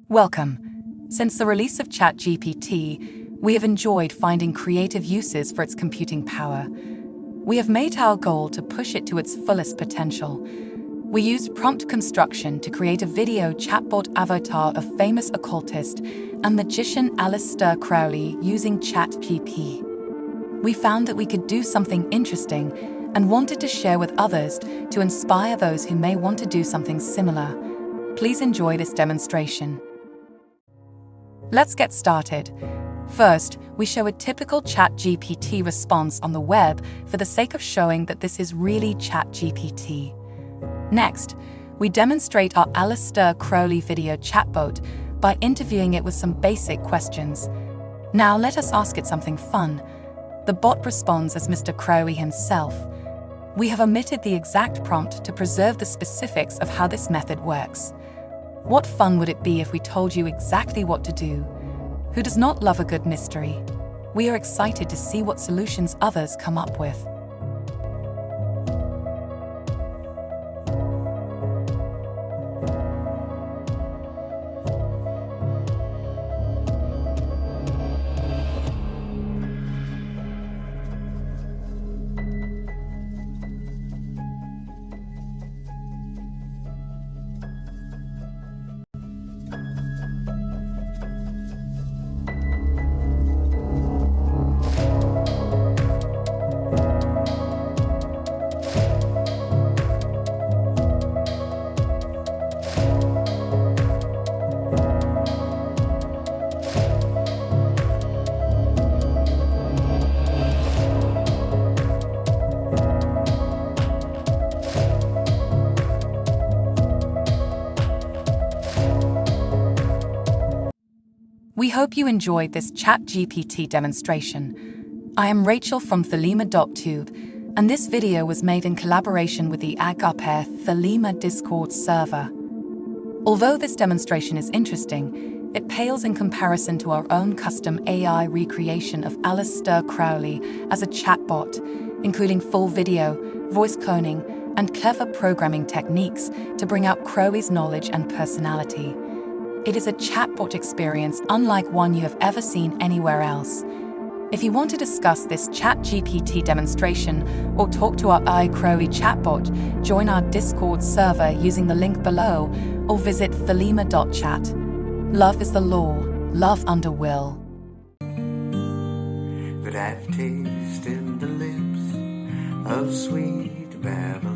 Welcome. Since the release of Chat GPT, we have enjoyed finding creative uses for its computing power. We have made our goal to push it to its fullest potential. We used prompt construction to create a video chatbot avatar of famous occultist and magician Aleister Crowley using Chat GPT. We found that we could do something interesting and wanted to share with others to inspire those who may want to do something similar. Please enjoy this demonstration. Let's get started. First, we show a typical Chat GPT response on the web for the sake of showing that this is really Chat GPT. Next, we demonstrate our Aleister Crowley video chatbot by interviewing it with some basic questions. Now let us ask it something fun. The bot responds as Mr. Crowley himself. We have omitted the exact prompt to preserve the specifics of how this method works. What fun would it be if we told you exactly what to do? Who does not love a good mystery? We are excited to see what solutions others come up with. We hope you enjoyed this Chat GPT demonstration. I am Rachel from Thelema.tube, and this video was made in collaboration with the aiart Thelema Discord server. Although this demonstration is interesting, it pales in comparison to our own custom AI recreation of Aleister Crowley as a chatbot, including full video, voice cloning, and clever programming techniques to bring out Crowley's knowledge and personality. It is a chatbot experience unlike one you have ever seen anywhere else. If you want to discuss this Chat GPT demonstration or talk to our Crowley chatbot, join our Discord server using the link below or visit thelema.chat. Love is the law, love under will. That I've tasted the lips of sweet Babylon.